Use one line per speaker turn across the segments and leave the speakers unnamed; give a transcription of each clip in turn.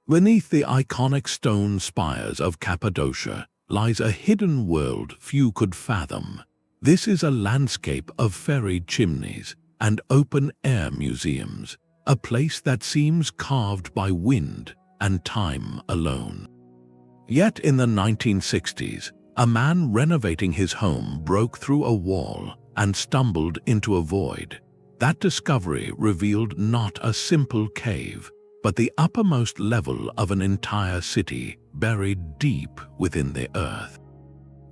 Beneath the iconic stone spires of Cappadocia lies a hidden world few could fathom. This is a landscape of ferried chimneys and open-air museums, a place that seems carved by wind and time alone. Yet in the 1960s, a man renovating his home broke through a wall and stumbled into a void. That discovery revealed not a simple cave, but the uppermost level of an entire city buried deep within the earth.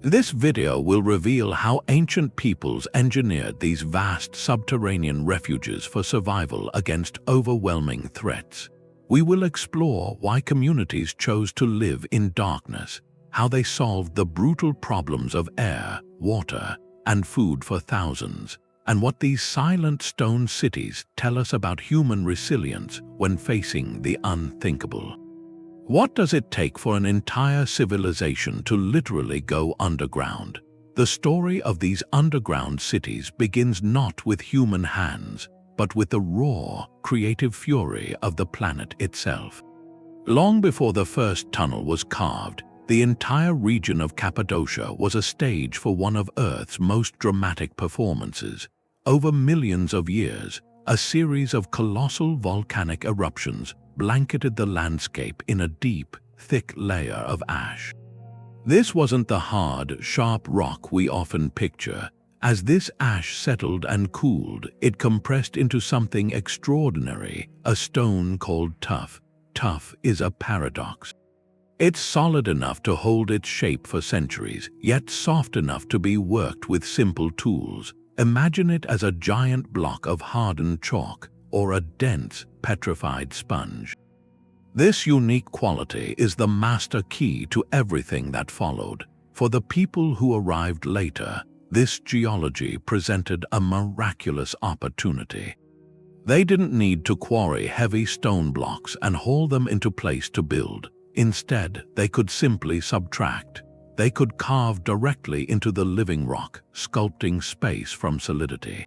This video will reveal how ancient peoples engineered these vast subterranean refuges for survival against overwhelming threats. We will explore why communities chose to live in darkness, how they solved the brutal problems of air, water, and food for thousands, and what these silent stone cities tell us about human resilience when facing the unthinkable. What does it take for an entire civilization to literally go underground? The story of these underground cities begins not with human hands, but with the raw, creative fury of the planet itself. Long before the first tunnel was carved, the entire region of Cappadocia was a stage for one of Earth's most dramatic performances. Over millions of years, a series of colossal volcanic eruptions blanketed the landscape in a deep, thick layer of ash. This wasn't the hard, sharp rock we often picture. As this ash settled and cooled, it compressed into something extraordinary, a stone called tuff. Tuff is a paradox. It's solid enough to hold its shape for centuries, yet soft enough to be worked with simple tools. Imagine it as a giant block of hardened chalk or a dense, petrified sponge. This unique quality is the master key to everything that followed. For the people who arrived later, this geology presented a miraculous opportunity. They didn't need to quarry heavy stone blocks and haul them into place to build. Instead, they could simply subtract. They could carve directly into the living rock, sculpting space from solidity.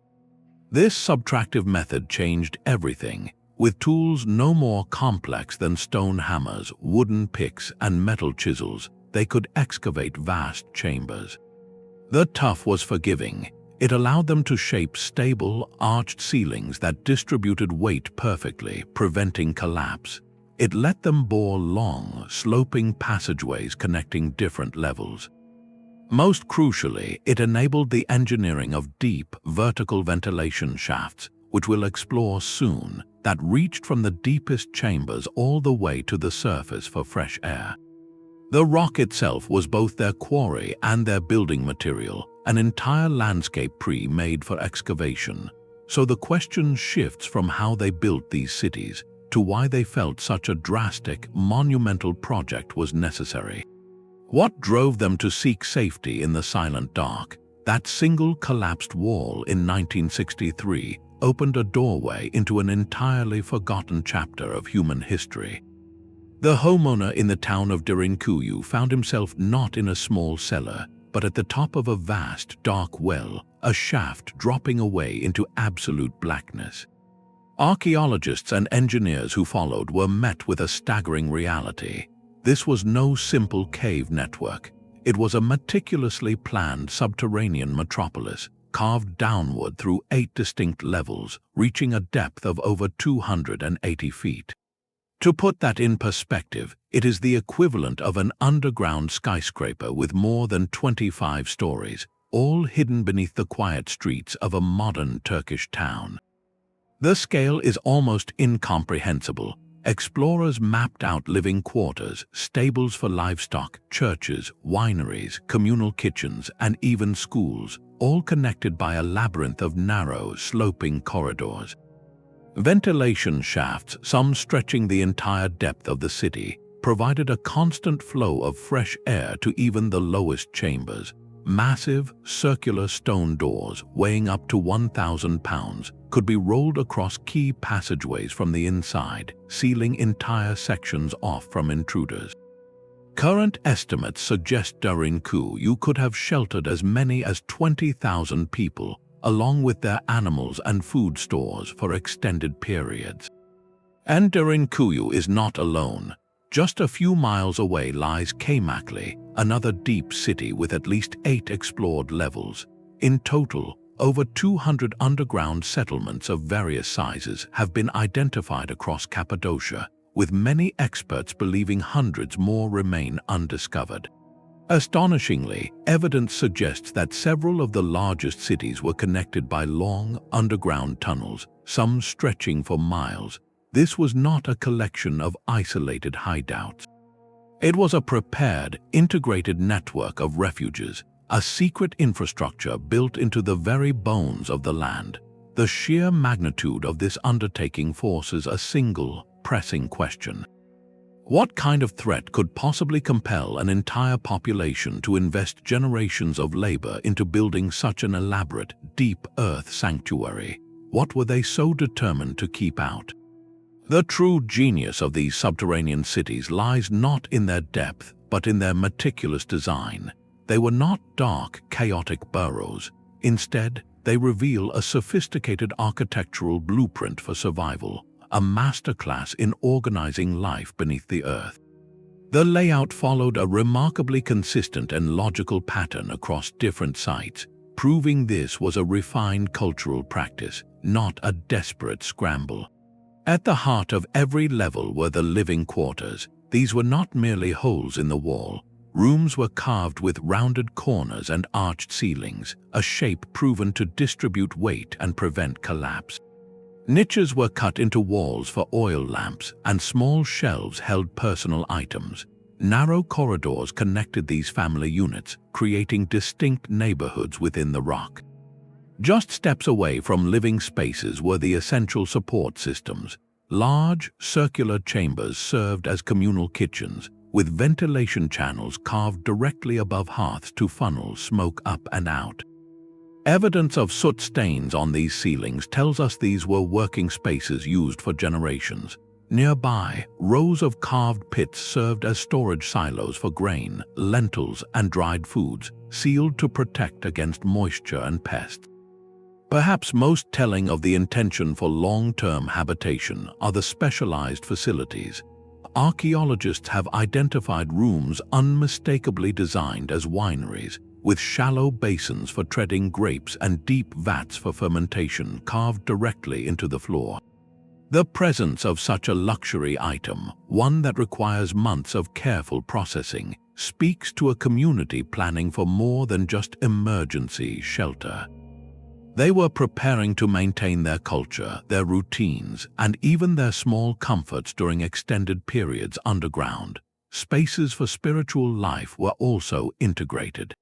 This subtractive method changed everything. With tools no more complex than stone hammers, wooden picks, and metal chisels, they could excavate vast chambers. The tuff was forgiving. It allowed them to shape stable, arched ceilings that distributed weight perfectly, preventing collapse. It let them bore long, sloping passageways connecting different levels. Most crucially, it enabled the engineering of deep, vertical ventilation shafts, which we'll explore soon, that reached from the deepest chambers all the way to the surface for fresh air. The rock itself was both their quarry and their building material, an entire landscape pre-made for excavation. So the question shifts from how they built these cities to why they felt such a drastic, monumental project was necessary. What drove them to seek safety in the silent dark? That single collapsed wall in 1963 opened a doorway into an entirely forgotten chapter of human history. The homeowner in the town of Derinkuyu found himself not in a small cellar, but at the top of a vast, dark well, a shaft dropping away into absolute blackness. Archaeologists and engineers who followed were met with a staggering reality. This was no simple cave network. It was a meticulously planned subterranean metropolis, carved downward through 8 distinct levels, reaching a depth of over 280 feet. To put that in perspective, it is the equivalent of an underground skyscraper with more than 25 stories, all hidden beneath the quiet streets of a modern Turkish town. The scale is almost incomprehensible. Explorers mapped out living quarters, stables for livestock, churches, wineries, communal kitchens, and even schools, all connected by a labyrinth of narrow, sloping corridors. Ventilation shafts, some stretching the entire depth of the city, provided a constant flow of fresh air to even the lowest chambers. Massive, circular stone doors, weighing up to 1,000 pounds, could be rolled across key passageways from the inside, sealing entire sections off from intruders. Current estimates suggest Derinkuyu could have sheltered as many as 20,000 people, along with their animals and food stores for extended periods. And Derinkuyu is not alone. Just a few miles away lies Kaymakli, another deep city with at least 8 explored levels. In total, over 200 underground settlements of various sizes have been identified across Cappadocia, with many experts believing hundreds more remain undiscovered. Astonishingly, evidence suggests that several of the largest cities were connected by long, underground tunnels, some stretching for miles. This was not a collection of isolated hideouts. It was a prepared, integrated network of refuges, a secret infrastructure built into the very bones of the land. The sheer magnitude of this undertaking forces a single, pressing question. What kind of threat could possibly compel an entire population to invest generations of labor into building such an elaborate, deep earth sanctuary? What were they so determined to keep out? The true genius of these subterranean cities lies not in their depth, but in their meticulous design. They were not dark, chaotic burrows. Instead, they reveal a sophisticated architectural blueprint for survival, a masterclass in organizing life beneath the earth. The layout followed a remarkably consistent and logical pattern across different sites, proving this was a refined cultural practice, not a desperate scramble. At the heart of every level were the living quarters. These were not merely holes in the wall. Rooms were carved with rounded corners and arched ceilings, a shape proven to distribute weight and prevent collapse. Niches were cut into walls for oil lamps, and small shelves held personal items. Narrow corridors connected these family units, creating distinct neighborhoods within the rock. Just steps away from living spaces were the essential support systems. Large, circular chambers served as communal kitchens, with ventilation channels carved directly above hearths to funnel smoke up and out. Evidence of soot stains on these ceilings tells us these were working spaces used for generations. Nearby, rows of carved pits served as storage silos for grain, lentils, and dried foods, sealed to protect against moisture and pests. Perhaps most telling of the intention for long-term habitation are the specialized facilities. Archaeologists have identified rooms unmistakably designed as wineries, with shallow basins for treading grapes and deep vats for fermentation carved directly into the floor. The presence of such a luxury item, one that requires months of careful processing, speaks to a community planning for more than just emergency shelter. They were preparing to maintain their culture, their routines, and even their small comforts during extended periods underground. Spaces for spiritual life were also integrated.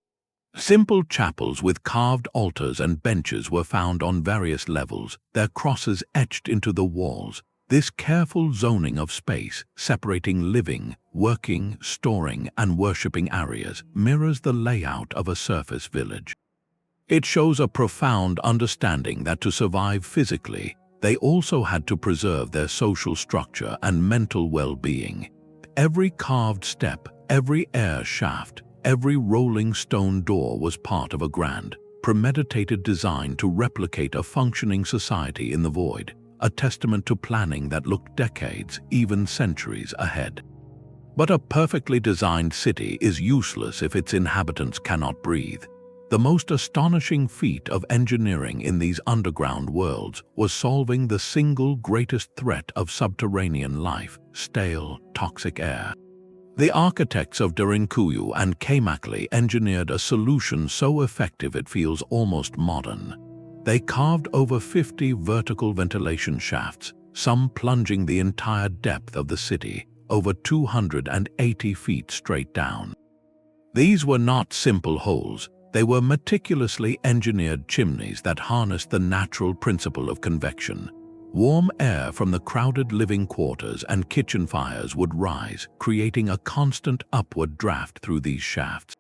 Simple chapels with carved altars and benches were found on various levels, their crosses etched into the walls. This careful zoning of space, separating living, working, storing, and worshipping areas, mirrors the layout of a surface village. It shows a profound understanding that to survive physically, they also had to preserve their social structure and mental well-being. Every carved step, every air shaft, every rolling stone door was part of a grand, premeditated design to replicate a functioning society in the void, a testament to planning that looked decades, even centuries ahead. But a perfectly designed city is useless if its inhabitants cannot breathe. The most astonishing feat of engineering in these underground worlds was solving the single greatest threat of subterranean life: stale, toxic air. The architects of Derinkuyu and Kaymakli engineered a solution so effective it feels almost modern. They carved over 50 vertical ventilation shafts, some plunging the entire depth of the city, over 280 feet straight down. These were not simple holes. They were meticulously engineered chimneys that harnessed the natural principle of convection. Warm air from the crowded living quarters and kitchen fires would rise, creating a constant upward draft through these shafts.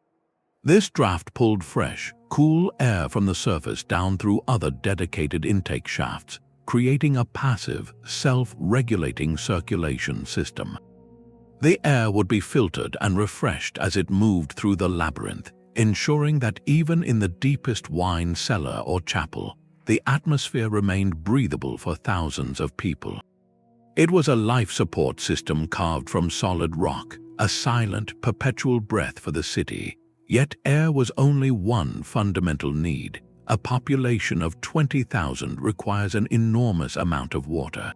This draft pulled fresh, cool air from the surface down through other dedicated intake shafts, creating a passive, self-regulating circulation system. The air would be filtered and refreshed as it moved through the labyrinth, ensuring that even in the deepest wine cellar or chapel, the atmosphere remained breathable for thousands of people. It was a life support system carved from solid rock, a silent, perpetual breath for the city. Yet air was only one fundamental need. A population of 20,000 requires an enormous amount of water.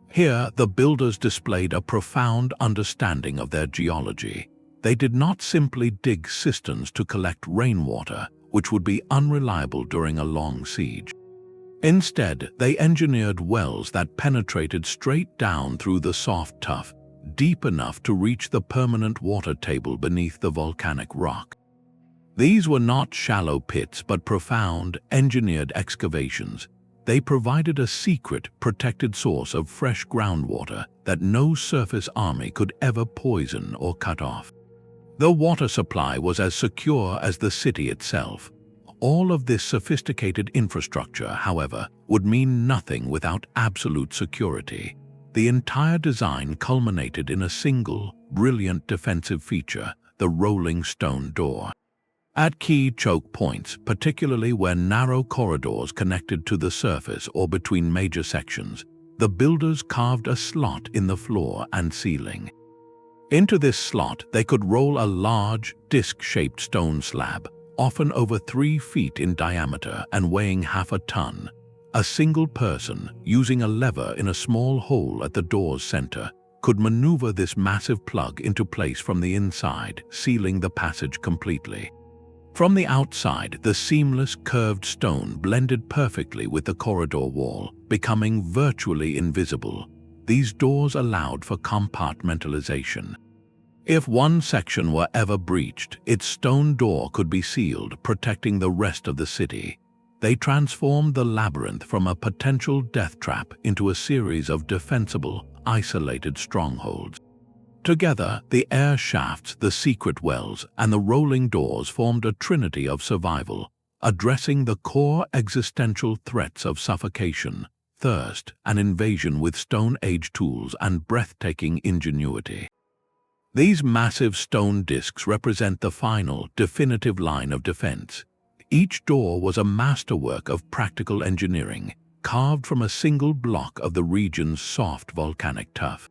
Here, the builders displayed a profound understanding of their geology. They did not simply dig cisterns to collect rainwater, which would be unreliable during a long siege. Instead, they engineered wells that penetrated straight down through the soft tuff, deep enough to reach the permanent water table beneath the volcanic rock. These were not shallow pits but profound, engineered excavations. They provided a secret, protected source of fresh groundwater that no surface army could ever poison or cut off. The water supply was as secure as the city itself. All of this sophisticated infrastructure, however, would mean nothing without absolute security. The entire design culminated in a single, brilliant defensive feature: the rolling stone door. At key choke points, particularly where narrow corridors connected to the surface or between major sections, the builders carved a slot in the floor and ceiling. Into this slot, they could roll a large, disc-shaped stone slab, often over 3 feet in diameter and weighing half a ton. A single person, using a lever in a small hole at the door's center, could maneuver this massive plug into place from the inside, sealing the passage completely. From the outside, the seamless, curved stone blended perfectly with the corridor wall, becoming virtually invisible. These doors allowed for compartmentalization. If one section were ever breached, its stone door could be sealed, protecting the rest of the city. They transformed the labyrinth from a potential death trap into a series of defensible, isolated strongholds. Together, the air shafts, the secret wells, and the rolling doors formed a trinity of survival, addressing the core existential threats of suffocation, thirst, and invasion with Stone Age tools and breathtaking ingenuity. These massive stone discs represent the final, definitive line of defense. Each door was a masterwork of practical engineering, carved from a single block of the region's soft volcanic tuff.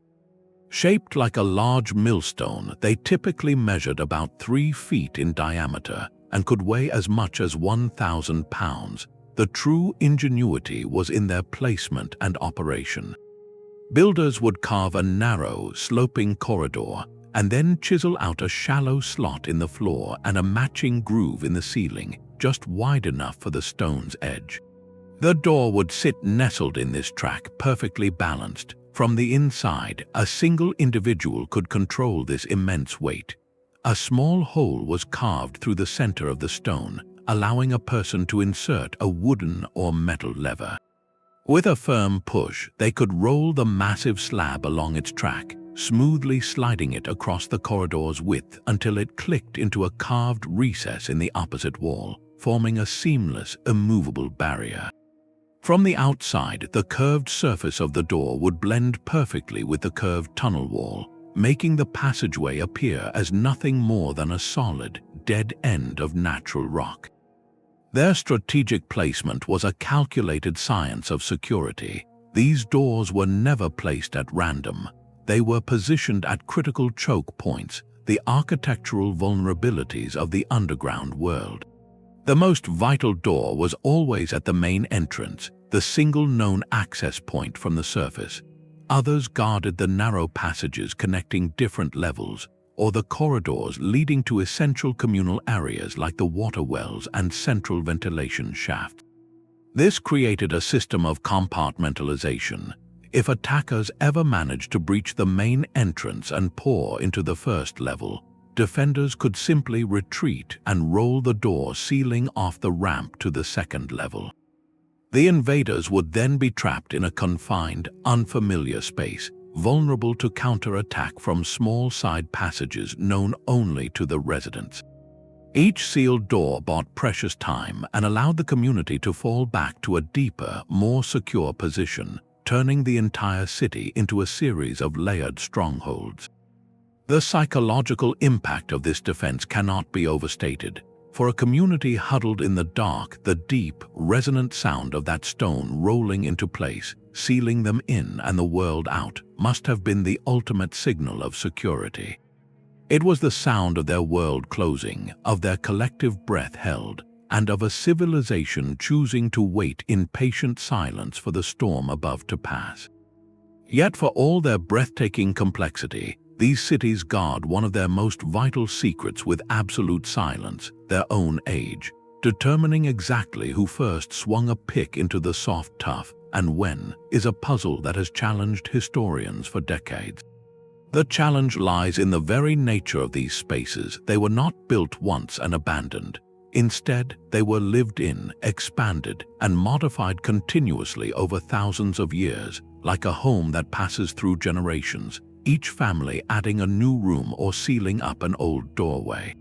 Shaped like a large millstone, they typically measured about 3 feet in diameter and could weigh as much as 1,000 pounds. The true ingenuity was in their placement and operation. Builders would carve a narrow, sloping corridor and then chisel out a shallow slot in the floor and a matching groove in the ceiling, just wide enough for the stone's edge. The door would sit nestled in this track, perfectly balanced. From the inside, a single individual could control this immense weight. A small hole was carved through the center of the stone, allowing a person to insert a wooden or metal lever. With a firm push, they could roll the massive slab along its track, smoothly sliding it across the corridor's width until it clicked into a carved recess in the opposite wall, forming a seamless, immovable barrier. From the outside, the curved surface of the door would blend perfectly with the curved tunnel wall, making the passageway appear as nothing more than a solid, dead end of natural rock. Their strategic placement was a calculated science of security. These doors were never placed at random. They were positioned at critical choke points, the architectural vulnerabilities of the underground world. The most vital door was always at the main entrance, the single known access point from the surface. Others guarded the narrow passages connecting different levels, or the corridors leading to essential communal areas like the water wells and central ventilation shafts. This created a system of compartmentalization. If attackers ever managed to breach the main entrance and pour into the first level, defenders could simply retreat and roll the door, sealing off the ramp to the second level. The invaders would then be trapped in a confined, unfamiliar space, vulnerable to counterattack from small side passages known only to the residents. Each sealed door bought precious time and allowed the community to fall back to a deeper, more secure position, turning the entire city into a series of layered strongholds. The psychological impact of this defense cannot be overstated. For a community huddled in the dark, the deep, resonant sound of that stone rolling into place sealing them in and the world out, must have been the ultimate signal of security. It was the sound of their world closing, of their collective breath held, and of a civilization choosing to wait in patient silence for the storm above to pass. Yet for all their breathtaking complexity, these cities guard one of their most vital secrets with absolute silence: their own age, determining exactly who first swung a pick into the soft tuff and when is a puzzle that has challenged historians for decades. The challenge lies in the very nature of these spaces. They were not built once and abandoned. Instead, they were lived in, expanded, and modified continuously over thousands of years, like a home that passes through generations, each family adding a new room or sealing up an old doorway.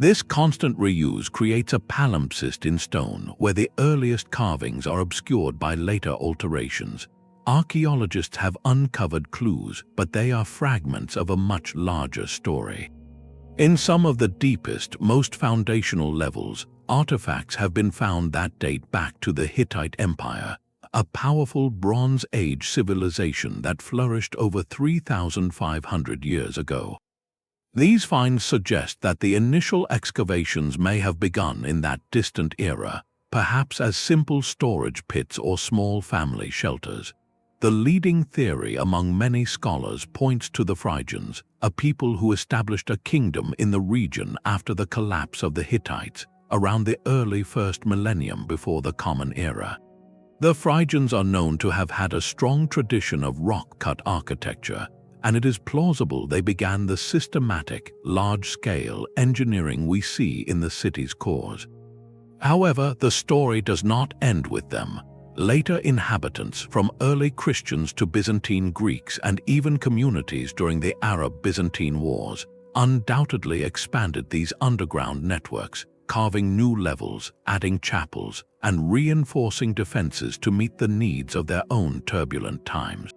This constant reuse creates a palimpsest in stone where the earliest carvings are obscured by later alterations. Archaeologists have uncovered clues, but they are fragments of a much larger story. In some of the deepest, most foundational levels, artifacts have been found that date back to the Hittite Empire, a powerful Bronze Age civilization that flourished over 3,500 years ago. These finds suggest that the initial excavations may have begun in that distant era, perhaps as simple storage pits or small family shelters. The leading theory among many scholars points to the Phrygians, a people who established a kingdom in the region after the collapse of the Hittites, around the early first millennium before the Common Era. The Phrygians are known to have had a strong tradition of rock-cut architecture, and it is plausible they began the systematic, large-scale engineering we see in the city's cores. However, the story does not end with them. Later inhabitants, from early Christians to Byzantine Greeks and even communities during the Arab-Byzantine Wars, undoubtedly expanded these underground networks, carving new levels, adding chapels, and reinforcing defenses to meet the needs of their own turbulent times.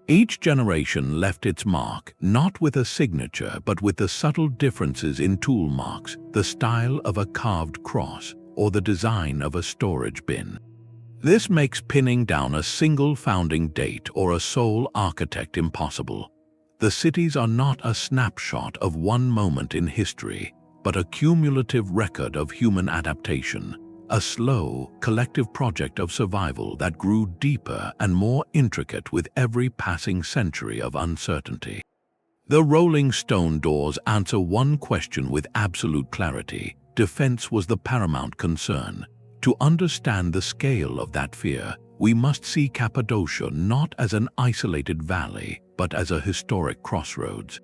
Each generation left its mark, not with a signature but with the subtle differences in tool marks, the style of a carved cross, or the design of a storage bin. This makes pinning down a single founding date or a sole architect impossible. The cities are not a snapshot of one moment in history, but a cumulative record of human adaptation, a slow, collective project of survival that grew deeper and more intricate with every passing century of uncertainty. The rolling stone doors answer one question with absolute clarity: defense was the paramount concern. To understand the scale of that fear, we must see Cappadocia not as an isolated valley, but as a historic crossroads.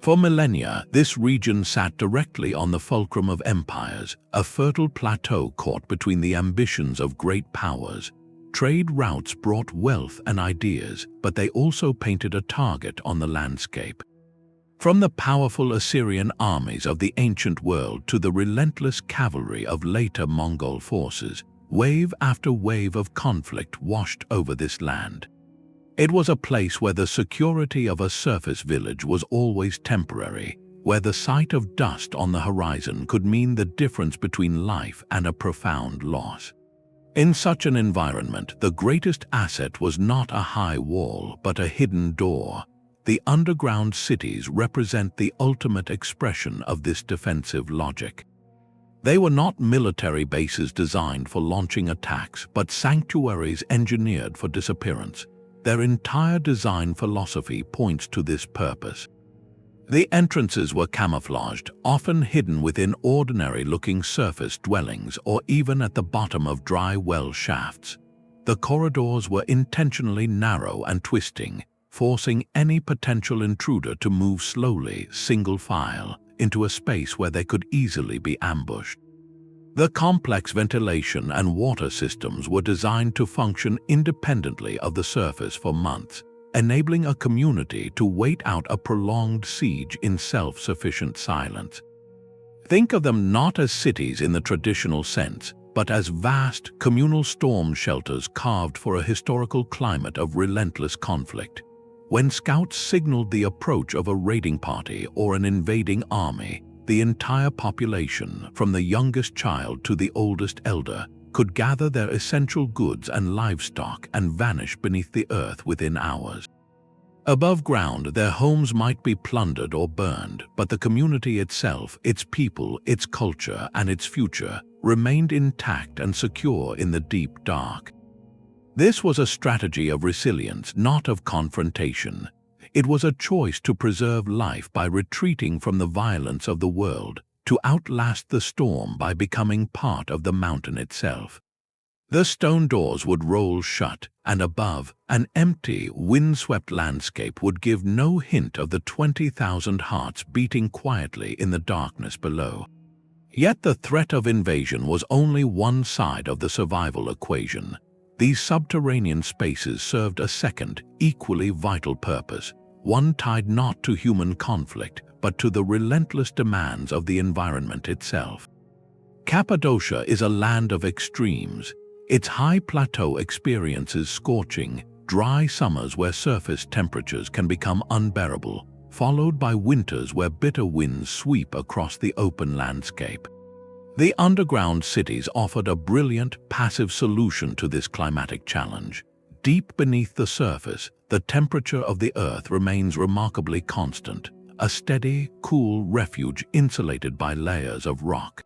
For millennia, this region sat directly on the fulcrum of empires, a fertile plateau caught between the ambitions of great powers. Trade routes brought wealth and ideas, but they also painted a target on the landscape. From the powerful Assyrian armies of the ancient world to the relentless cavalry of later Mongol forces, wave after wave of conflict washed over this land. It was a place where the security of a surface village was always temporary, where the sight of dust on the horizon could mean the difference between life and a profound loss. In such an environment, the greatest asset was not a high wall, but a hidden door. The underground cities represent the ultimate expression of this defensive logic. They were not military bases designed for launching attacks, but sanctuaries engineered for disappearance. Their entire design philosophy points to this purpose. The entrances were camouflaged, often hidden within ordinary-looking surface dwellings or even at the bottom of dry well shafts. The corridors were intentionally narrow and twisting, forcing any potential intruder to move slowly, single file, into a space where they could easily be ambushed. The complex ventilation and water systems were designed to function independently of the surface for months, enabling a community to wait out a prolonged siege in self-sufficient silence. Think of them not as cities in the traditional sense, but as vast, communal storm shelters carved for a historical climate of relentless conflict. When scouts signaled the approach of a raiding party or an invading army, the entire population, from the youngest child to the oldest elder, could gather their essential goods and livestock and vanish beneath the earth within hours. Above ground, their homes might be plundered or burned, but the community itself, its people, its culture, and its future remained intact and secure in the deep dark. This was a strategy of resilience, not of confrontation. It was a choice to preserve life by retreating from the violence of the world, to outlast the storm by becoming part of the mountain itself. The stone doors would roll shut, and above, an empty, windswept landscape would give no hint of the 20,000 hearts beating quietly in the darkness below. Yet the threat of invasion was only one side of the survival equation. These subterranean spaces served a second, equally vital purpose, one tied not to human conflict, but to the relentless demands of the environment itself. Cappadocia is a land of extremes. Its high plateau experiences scorching, dry summers where surface temperatures can become unbearable, followed by winters where bitter winds sweep across the open landscape. The underground cities offered a brilliant, passive solution to this climatic challenge. Deep beneath the surface, the temperature of the earth remains remarkably constant, a steady, cool refuge insulated by layers of rock.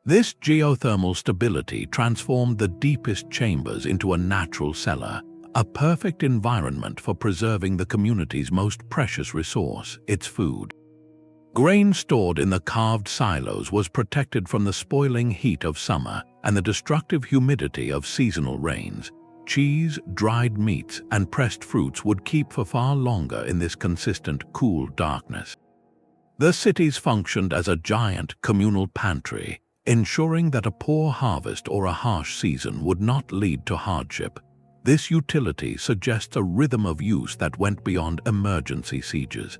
This geothermal stability transformed the deepest chambers into a natural cellar, a perfect environment for preserving the community's most precious resource, its food. Grain stored in the carved silos was protected from the spoiling heat of summer and the destructive humidity of seasonal rains. Cheese, dried meats, and pressed fruits would keep for far longer in this consistent, cool darkness. The cities functioned as a giant communal pantry, ensuring that a poor harvest or a harsh season would not lead to hardship. This utility suggests a rhythm of use that went beyond emergency sieges.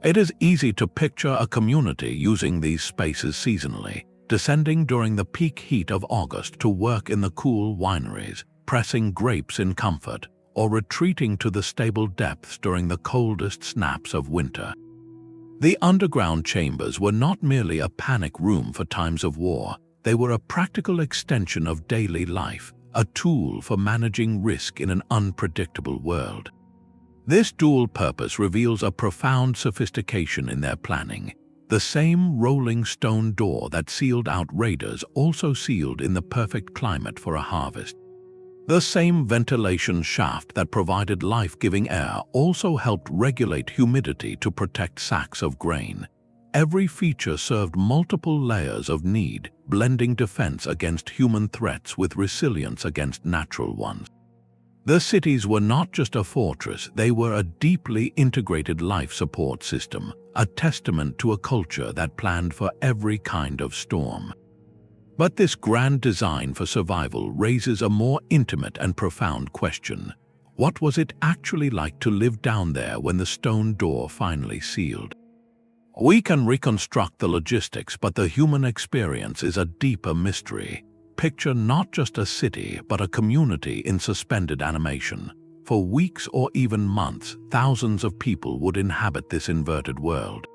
It is easy to picture a community using these spaces seasonally, descending during the peak heat of August to work in the cool wineries, pressing grapes in comfort, or retreating to the stable depths during the coldest snaps of winter. The underground chambers were not merely a panic room for times of war, they were a practical extension of daily life, a tool for managing risk in an unpredictable world. This dual purpose reveals a profound sophistication in their planning. The same rolling stone door that sealed out raiders also sealed in the perfect climate for a harvest. The same ventilation shaft that provided life-giving air also helped regulate humidity to protect sacks of grain. Every feature served multiple layers of need, blending defense against human threats with resilience against natural ones. The cities were not just a fortress, they were a deeply integrated life support system, a testament to a culture that planned for every kind of storm. But this grand design for survival raises a more intimate and profound question. What was it actually like to live down there when the stone door finally sealed? We can reconstruct the logistics, but the human experience is a deeper mystery. Picture not just a city, but a community in suspended animation. For weeks or even months, thousands of people would inhabit this inverted world.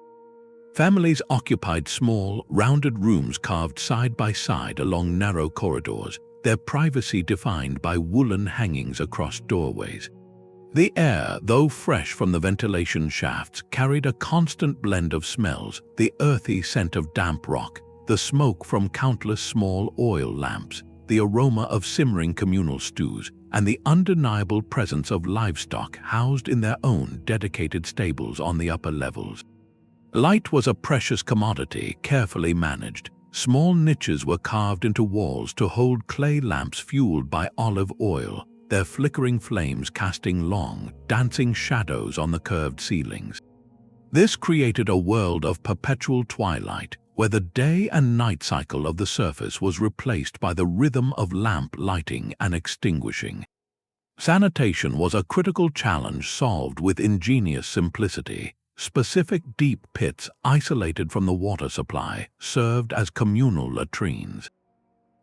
Families occupied small, rounded rooms carved side by side along narrow corridors, their privacy defined by woolen hangings across doorways. The air, though fresh from the ventilation shafts, carried a constant blend of smells: the earthy scent of damp rock, the smoke from countless small oil lamps, the aroma of simmering communal stews, and the undeniable presence of livestock housed in their own dedicated stables on the upper levels. Light was a precious commodity, carefully managed. Small niches were carved into walls to hold clay lamps fueled by olive oil, their flickering flames casting long, dancing shadows on the curved ceilings. This created a world of perpetual twilight, where the day and night cycle of the surface was replaced by the rhythm of lamp lighting and extinguishing. Sanitation was a critical challenge solved with ingenious simplicity. Specific deep pits, isolated from the water supply, served as communal latrines.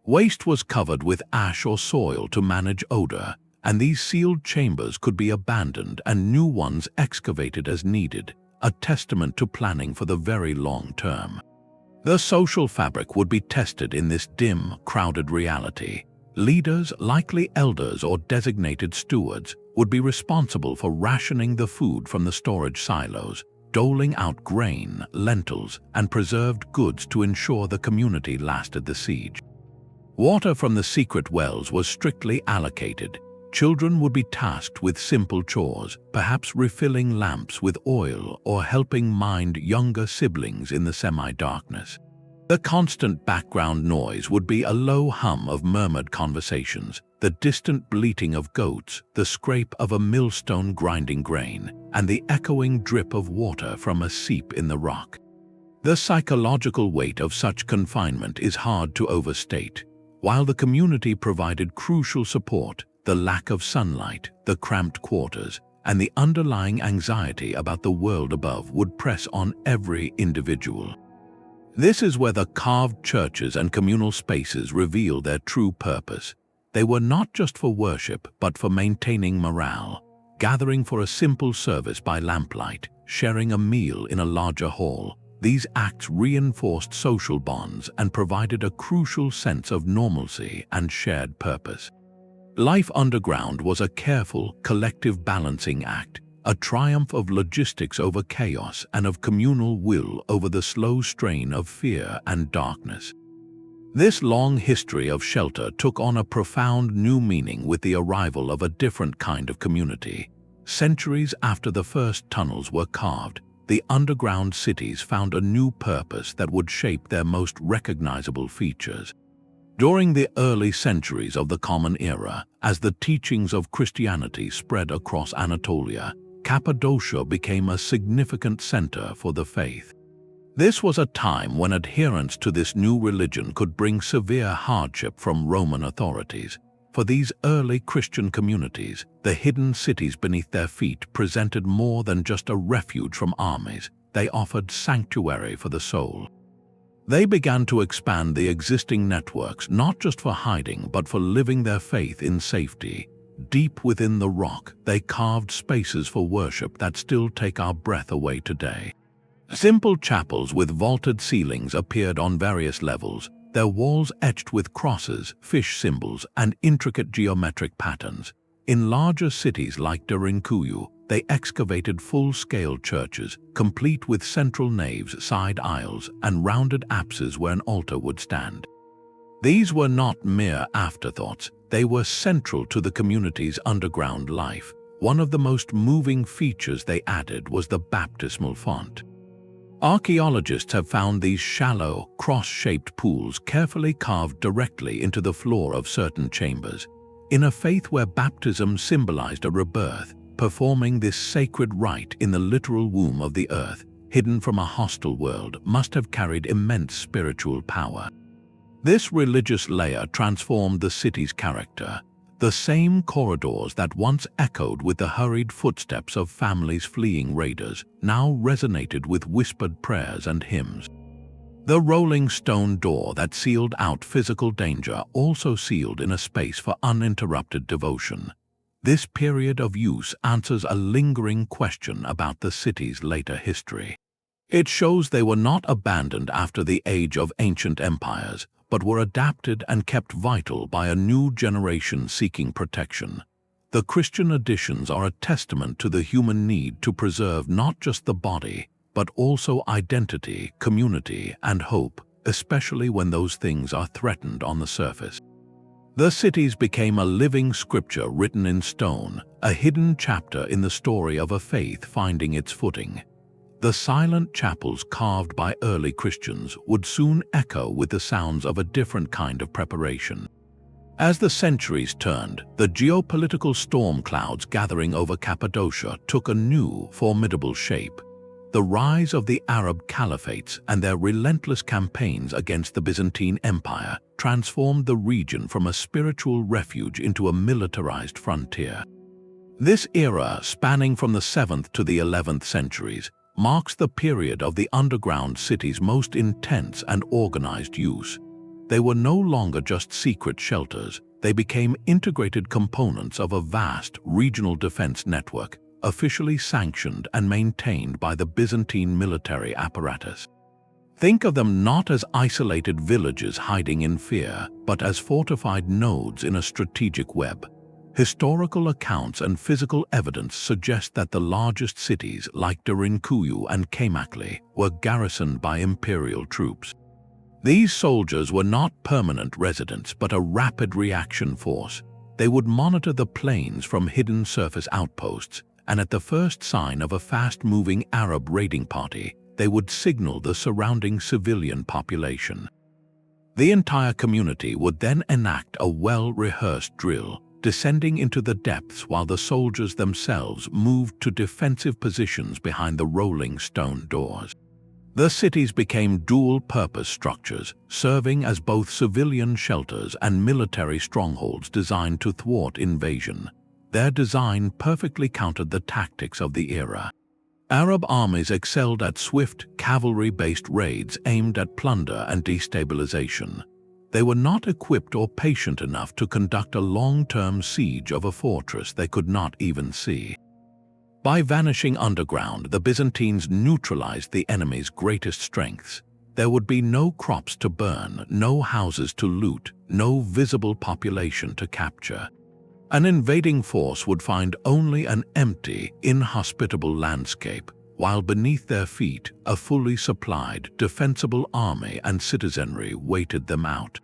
Waste was covered with ash or soil to manage odor, and these sealed chambers could be abandoned and new ones excavated as needed, a testament to planning for the very long term. The social fabric would be tested in this dim, crowded reality. Leaders, likely elders or designated stewards, would be responsible for rationing the food from the storage silos, doling out grain, lentils, and preserved goods to ensure the community lasted the siege. Water from the secret wells was strictly allocated. Children would be tasked with simple chores, perhaps refilling lamps with oil or helping mind younger siblings in the semi-darkness. The constant background noise would be a low hum of murmured conversations, the distant bleating of goats, the scrape of a millstone grinding grain, and the echoing drip of water from a seep in the rock. The psychological weight of such confinement is hard to overstate. While the community provided crucial support, the lack of sunlight, the cramped quarters, and the underlying anxiety about the world above would press on every individual. This is where the carved churches and communal spaces reveal their true purpose. They were not just for worship, but for maintaining morale, gathering for a simple service by lamplight, sharing a meal in a larger hall. These acts reinforced social bonds and provided a crucial sense of normalcy and shared purpose. Life underground was a careful, collective balancing act, a triumph of logistics over chaos and of communal will over the slow strain of fear and darkness. This long history of shelter took on a profound new meaning with the arrival of a different kind of community. Centuries after the first tunnels were carved, the underground cities found a new purpose that would shape their most recognizable features. During the early centuries of the Common Era, as the teachings of Christianity spread across Anatolia, Cappadocia became a significant center for the faith. This was a time when adherence to this new religion could bring severe hardship from Roman authorities. For these early Christian communities, the hidden cities beneath their feet presented more than just a refuge from armies. They offered sanctuary for the soul. They began to expand the existing networks not just for hiding but for living their faith in safety. Deep within the rock, they carved spaces for worship that still take our breath away today. Simple chapels with vaulted ceilings appeared on various levels, their walls etched with crosses, fish symbols, and intricate geometric patterns. In larger cities like Derinkuyu, they excavated full-scale churches, complete with central naves, side aisles, and rounded apses where an altar would stand. These were not mere afterthoughts, they were central to the community's underground life. One of the most moving features they added was the baptismal font. Archaeologists have found these shallow, cross-shaped pools carefully carved directly into the floor of certain chambers. In a faith where baptism symbolized a rebirth, performing this sacred rite in the literal womb of the earth, hidden from a hostile world, must have carried immense spiritual power. This religious layer transformed the city's character. The same corridors that once echoed with the hurried footsteps of families fleeing raiders now resonated with whispered prayers and hymns. The rolling stone door that sealed out physical danger also sealed in a space for uninterrupted devotion. This period of use answers a lingering question about the city's later history. It shows they were not abandoned after the age of ancient empires, but were adapted and kept vital by a new generation seeking protection. The Christian additions are a testament to the human need to preserve not just the body, but also identity, community, and hope, especially when those things are threatened on the surface. The cities became a living scripture written in stone, a hidden chapter in the story of a faith finding its footing. The silent chapels carved by early Christians would soon echo with the sounds of a different kind of preparation. As the centuries turned, the geopolitical storm clouds gathering over Cappadocia took a new, formidable shape. The rise of the Arab caliphates and their relentless campaigns against the Byzantine Empire transformed the region from a spiritual refuge into a militarized frontier. This era, spanning from the 7th to the 11th centuries, marks the period of the underground city's most intense and organized use. They were no longer just secret shelters, they became integrated components of a vast regional defense network, officially sanctioned and maintained by the Byzantine military apparatus. Think of them not as isolated villages hiding in fear, but as fortified nodes in a strategic web. Historical accounts and physical evidence suggest that the largest cities, like Derinkuyu and Kaymakli, were garrisoned by imperial troops. These soldiers were not permanent residents but a rapid reaction force. They would monitor the plains from hidden surface outposts, and at the first sign of a fast-moving Arab raiding party, they would signal the surrounding civilian population. The entire community would then enact a well-rehearsed drill, descending into the depths while the soldiers themselves moved to defensive positions behind the rolling stone doors. The cities became dual-purpose structures, serving as both civilian shelters and military strongholds designed to thwart invasion. Their design perfectly countered the tactics of the era. Arab armies excelled at swift, cavalry-based raids aimed at plunder and destabilization. They were not equipped or patient enough to conduct a long-term siege of a fortress they could not even see. By vanishing underground, the Byzantines neutralized the enemy's greatest strengths. There would be no crops to burn, no houses to loot, no visible population to capture. An invading force would find only an empty, inhospitable landscape, while beneath their feet a fully supplied, defensible army and citizenry waited them out.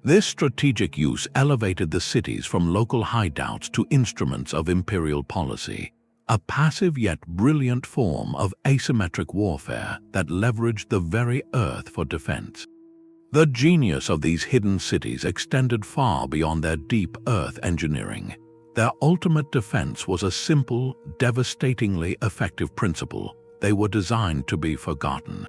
This strategic use elevated the cities from local hideouts to instruments of imperial policy, a passive yet brilliant form of asymmetric warfare that leveraged the very earth for defense. The genius of these hidden cities extended far beyond their deep earth engineering. Their ultimate defense was a simple, devastatingly effective principle. They were designed to be forgotten.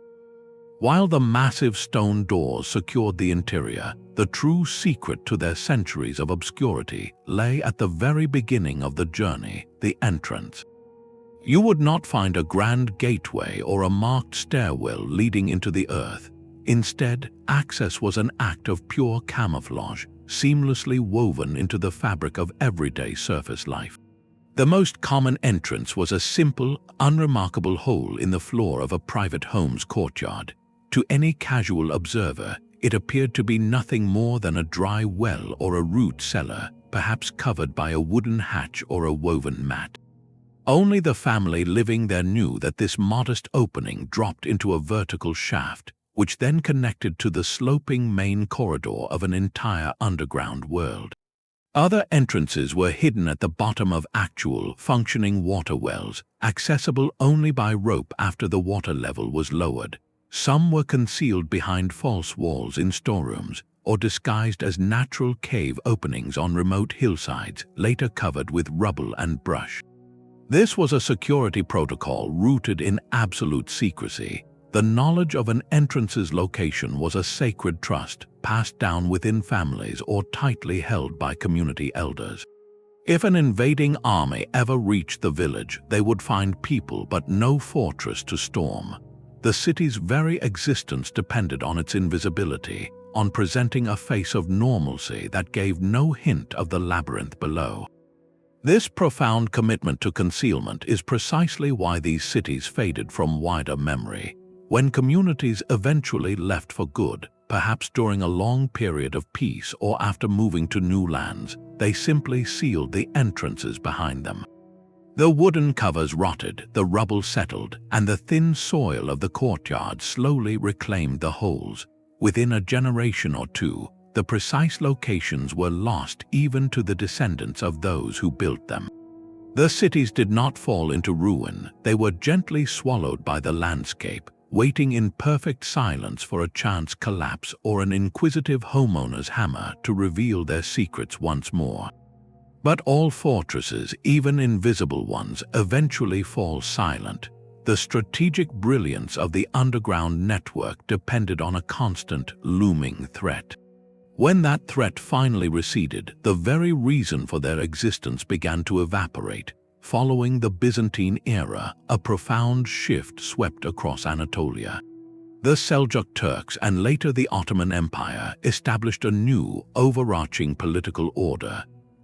While the massive stone doors secured the interior, the true secret to their centuries of obscurity lay at the very beginning of the journey, the entrance. You would not find a grand gateway or a marked stairwell leading into the earth. Instead, access was an act of pure camouflage, seamlessly woven into the fabric of everyday surface life. The most common entrance was a simple, unremarkable hole in the floor of a private home's courtyard. To any casual observer, it appeared to be nothing more than a dry well or a root cellar, perhaps covered by a wooden hatch or a woven mat. Only the family living there knew that this modest opening dropped into a vertical shaft, which then connected to the sloping main corridor of an entire underground world. Other entrances were hidden at the bottom of actual, functioning water wells, accessible only by rope after the water level was lowered. Some were concealed behind false walls in storerooms, or disguised as natural cave openings on remote hillsides, later covered with rubble and brush. This was a security protocol rooted in absolute secrecy. The knowledge of an entrance's location was a sacred trust, passed down within families or tightly held by community elders. If an invading army ever reached the village, they would find people but no fortress to storm. The city's very existence depended on its invisibility, on presenting a face of normalcy that gave no hint of the labyrinth below. This profound commitment to concealment is precisely why these cities faded from wider memory. When communities eventually left for good, perhaps during a long period of peace or after moving to new lands, they simply sealed the entrances behind them. The wooden covers rotted, the rubble settled, and the thin soil of the courtyard slowly reclaimed the holes. Within a generation or two, the precise locations were lost even to the descendants of those who built them. The cities did not fall into ruin, they were gently swallowed by the landscape, waiting in perfect silence for a chance collapse or an inquisitive homeowner's hammer to reveal their secrets once more. But all fortresses, even invisible ones, eventually fall silent. The strategic brilliance of the underground network depended on a constant, looming threat. When that threat finally receded, the very reason for their existence began to evaporate. Following the Byzantine-era, a profound shift swept across Anatolia. The Seljuk Turks and later the Ottoman Empire established a new, overarching political order.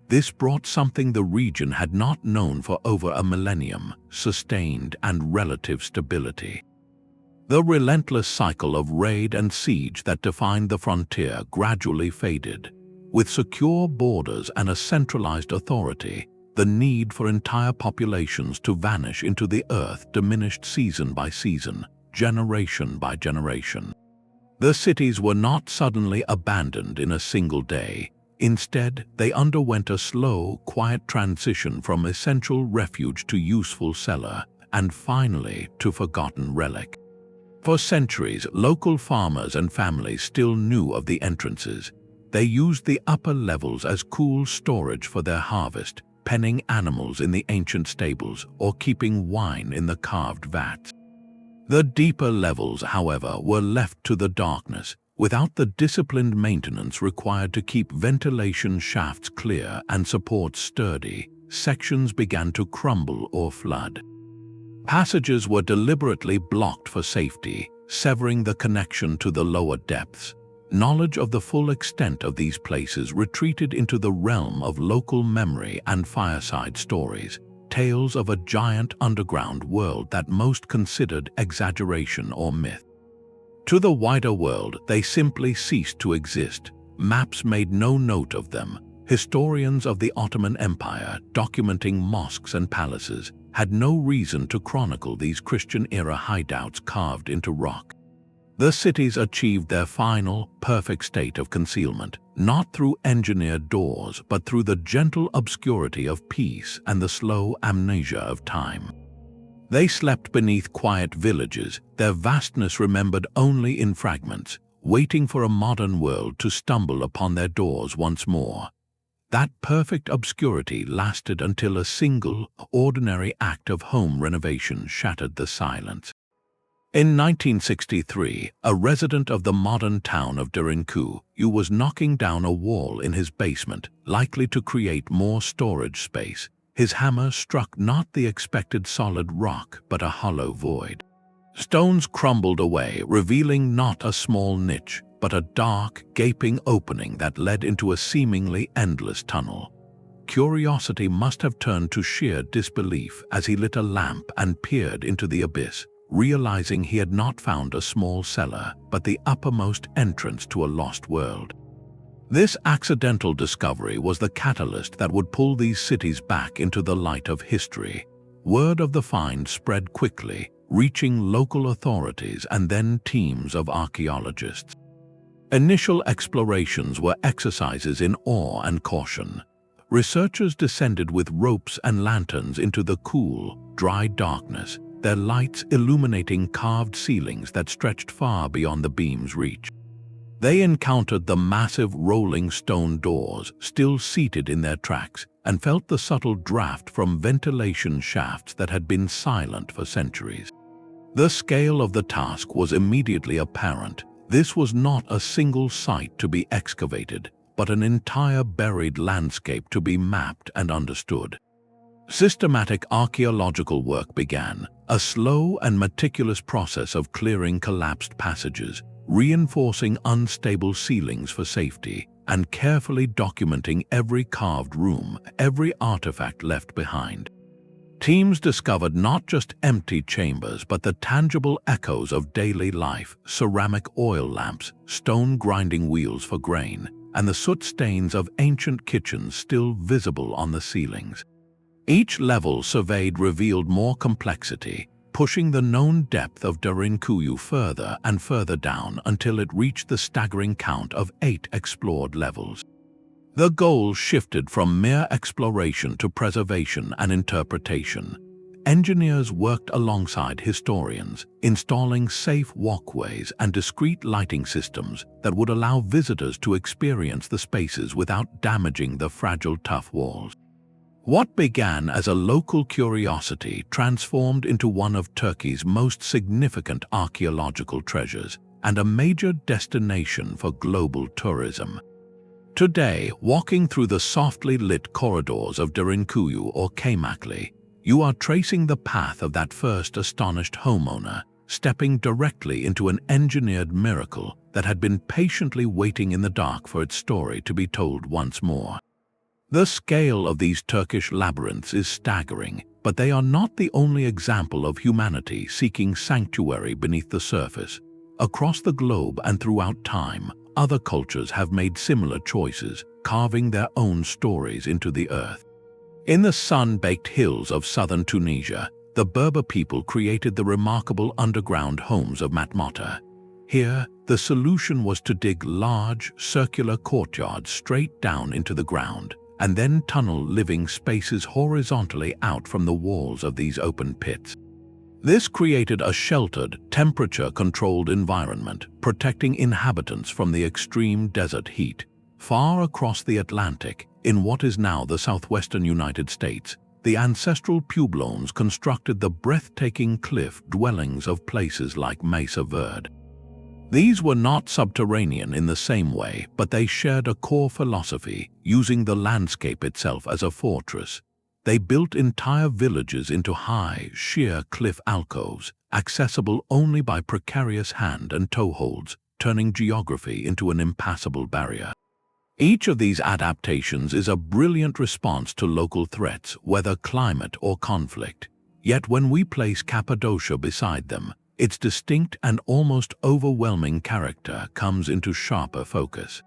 This brought something the region had not known for over a millennium: sustained and relative stability. The relentless cycle of raid and siege that defined the frontier gradually faded. With secure borders and a centralized authority, the need for entire populations to vanish into the earth diminished season by season, generation by generation. The cities were not suddenly abandoned in a single day. Instead, they underwent a slow, quiet transition from essential refuge to useful cellar, and finally to forgotten relic. For centuries, local farmers and families still knew of the entrances. They used the upper levels as cool storage for their harvest, penning animals in the ancient stables or keeping wine in the carved vats. The deeper levels, however, were left to the darkness, without the disciplined maintenance required to keep ventilation shafts clear and supports sturdy. Sections began to crumble or flood. Passages were deliberately blocked for safety, severing the connection to the lower depths. Knowledge of the full extent of these places retreated into the realm of local memory and fireside stories, tales of a giant underground world that most considered exaggeration or myth. To the wider world, they simply ceased to exist. Maps made no note of them. Historians of the Ottoman Empire, documenting mosques and palaces, had no reason to chronicle these Christian-era hideouts carved into rock. The cities achieved their final, perfect state of concealment, not through engineered doors, but through the gentle obscurity of peace and the slow amnesia of time. They slept beneath quiet villages, their vastness remembered only in fragments, waiting for a modern world to stumble upon their doors once more. That perfect obscurity lasted until a single, ordinary act of home renovation shattered the silence. In 1963, a resident of the modern town of Derinkuyu was knocking down a wall in his basement, likely to create more storage space. His hammer struck not the expected solid rock, but a hollow void. Stones crumbled away, revealing not a small niche, but a dark, gaping opening that led into a seemingly endless tunnel. Curiosity must have turned to sheer disbelief as he lit a lamp and peered into the abyss, realizing he had not found a small cellar, but the uppermost entrance to a lost world. This accidental discovery was the catalyst that would pull these cities back into the light of history. Word of the find spread quickly, reaching local authorities and then teams of archaeologists. Initial explorations were exercises in awe and caution. Researchers descended with ropes and lanterns into the cool, dry darkness, their lights illuminating carved ceilings that stretched far beyond the beam's reach. They encountered the massive rolling stone doors, still seated in their tracks, and felt the subtle draft from ventilation shafts that had been silent for centuries. The scale of the task was immediately apparent. This was not a single site to be excavated, but an entire buried landscape to be mapped and understood. Systematic archaeological work began, a slow and meticulous process of clearing collapsed passages, reinforcing unstable ceilings for safety, and carefully documenting every carved room, every artifact left behind. Teams discovered not just empty chambers but the tangible echoes of daily life: ceramic oil lamps, stone grinding wheels for grain, and the soot stains of ancient kitchens still visible on the ceilings. Each level surveyed revealed more complexity, pushing the known depth of Derinkuyu further and further down until it reached the staggering count of 8 explored levels. The goal shifted from mere exploration to preservation and interpretation. Engineers worked alongside historians, installing safe walkways and discreet lighting systems that would allow visitors to experience the spaces without damaging the fragile tuff walls. What began as a local curiosity transformed into one of Turkey's most significant archaeological treasures and a major destination for global tourism. Today, walking through the softly lit corridors of Derinkuyu or Kaymakli, you are tracing the path of that first astonished homeowner, stepping directly into an engineered miracle that had been patiently waiting in the dark for its story to be told once more. The scale of these Turkish labyrinths is staggering. But they are not the only example of humanity seeking sanctuary beneath the surface. Across the globe and throughout time, other cultures have made similar choices, carving their own stories into the earth. In the sun-baked hills of southern Tunisia, the Berber people created the remarkable underground homes of Matmata. Here, the solution was to dig large, circular courtyards straight down into the ground, and then tunnel living spaces horizontally out from the walls of these open pits. This created a sheltered, temperature-controlled environment, protecting inhabitants from the extreme desert heat. Far across the Atlantic, in what is now the southwestern United States, the ancestral Pueblones constructed the breathtaking cliff dwellings of places like Mesa Verde. These were not subterranean in the same way, but they shared a core philosophy, using the landscape itself as a fortress. They built entire villages into high, sheer cliff alcoves, accessible only by precarious hand and toeholds, turning geography into an impassable barrier. Each of these adaptations is a brilliant response to local threats, whether climate or conflict. Yet when we place Cappadocia beside them, its distinct and almost overwhelming character comes into sharper focus.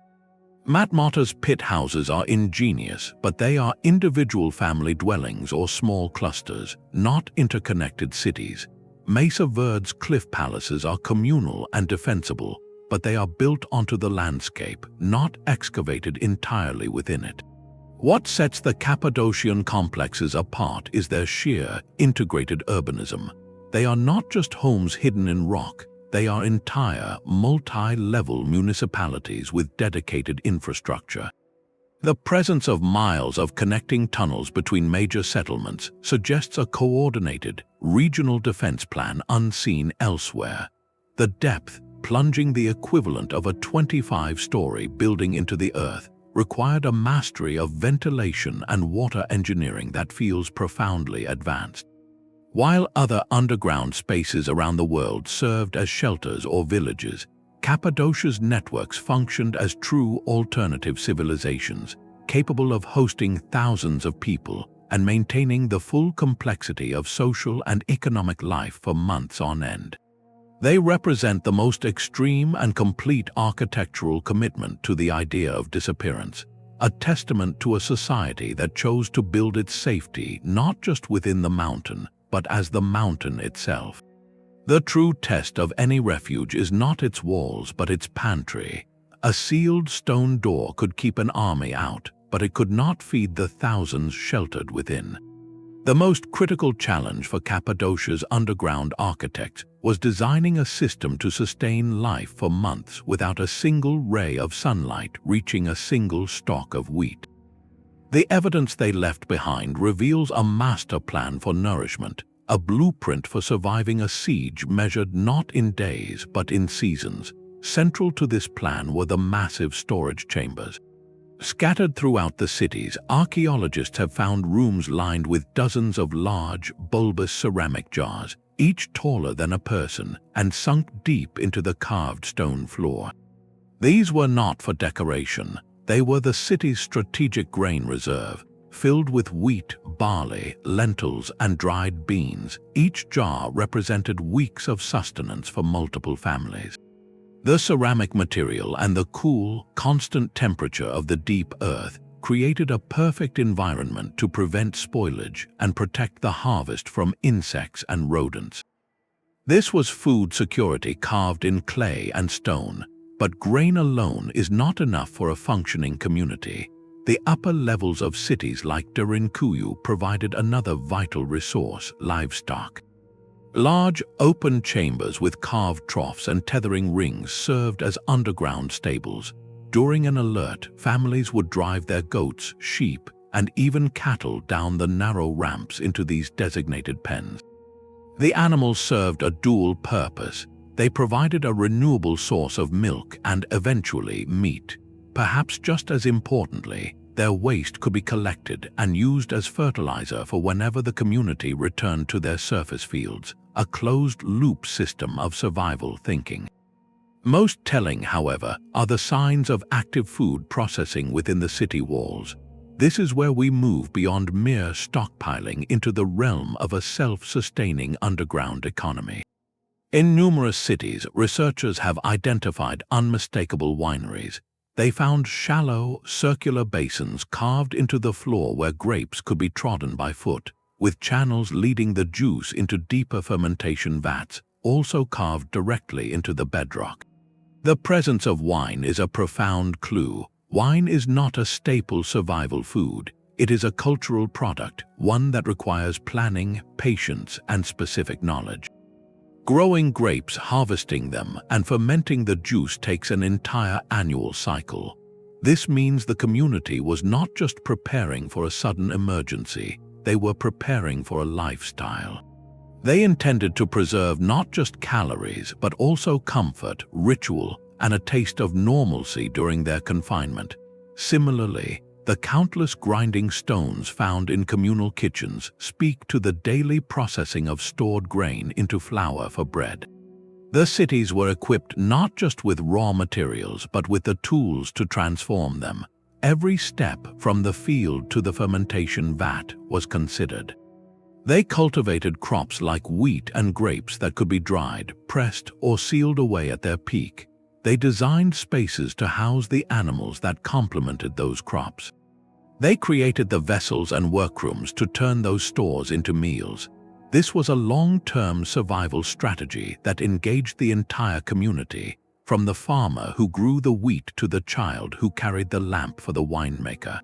Matmata's pit houses are ingenious, but they are individual family dwellings or small clusters, not interconnected cities. Mesa Verde's cliff palaces are communal and defensible, but they are built onto the landscape, not excavated entirely within it. What sets the Cappadocian complexes apart is their sheer, integrated urbanism. They are not just homes hidden in rock, they are entire, multi-level municipalities with dedicated infrastructure. The presence of miles of connecting tunnels between major settlements suggests a coordinated, regional defense plan unseen elsewhere. The depth, plunging the equivalent of a 25-story building into the earth, required a mastery of ventilation and water engineering that feels profoundly advanced. While other underground spaces around the world served as shelters or villages, Cappadocia's networks functioned as true alternative civilizations, capable of hosting thousands of people and maintaining the full complexity of social and economic life for months on end. They represent the most extreme and complete architectural commitment to the idea of disappearance, a testament to a society that chose to build its safety not just within the mountain, but as the mountain itself. The true test of any refuge is not its walls, but its pantry. A sealed stone door could keep an army out, but it could not feed the thousands sheltered within. The most critical challenge for Cappadocia's underground architects was designing a system to sustain life for months without a single ray of sunlight reaching a single stalk of wheat. The evidence they left behind reveals a master plan for nourishment, a blueprint for surviving a siege measured not in days but in seasons. Central to this plan were the massive storage chambers. Scattered throughout the cities, archaeologists have found rooms lined with dozens of large, bulbous ceramic jars, each taller than a person and sunk deep into the carved stone floor. These were not for decoration. They were the city's strategic grain reserve, filled with wheat, barley, lentils, and dried beans. Each jar represented weeks of sustenance for multiple families. The ceramic material and the cool, constant temperature of the deep earth created a perfect environment to prevent spoilage and protect the harvest from insects and rodents. This was food security carved in clay and stone. But grain alone is not enough for a functioning community. The upper levels of cities like Derinkuyu provided another vital resource: livestock. Large, open chambers with carved troughs and tethering rings served as underground stables. During an alert, families would drive their goats, sheep, and even cattle down the narrow ramps into these designated pens. The animals served a dual purpose. They provided a renewable source of milk and, eventually, meat. Perhaps just as importantly, their waste could be collected and used as fertilizer for whenever the community returned to their surface fields, a closed-loop system of survival thinking. Most telling, however, are the signs of active food processing within the city walls. This is where we move beyond mere stockpiling into the realm of a self-sustaining underground economy. In numerous cities, researchers have identified unmistakable wineries. They found shallow, circular basins carved into the floor where grapes could be trodden by foot, with channels leading the juice into deeper fermentation vats, also carved directly into the bedrock. The presence of wine is a profound clue. Wine is not a staple survival food. It is a cultural product, one that requires planning, patience, and specific knowledge. Growing grapes, harvesting them, and fermenting the juice takes an entire annual cycle. This means the community was not just preparing for a sudden emergency, they were preparing for a lifestyle. They intended to preserve not just calories, but also comfort, ritual, and a taste of normalcy during their confinement. Similarly, the countless grinding stones found in communal kitchens speak to the daily processing of stored grain into flour for bread. The cities were equipped not just with raw materials, but with the tools to transform them. Every step from the field to the fermentation vat was considered. They cultivated crops like wheat and grapes that could be dried, pressed, or sealed away at their peak. They designed spaces to house the animals that complemented those crops. They created the vessels and workrooms to turn those stores into meals. This was a long-term survival strategy that engaged the entire community, from the farmer who grew the wheat to the child who carried the lamp for the winemaker.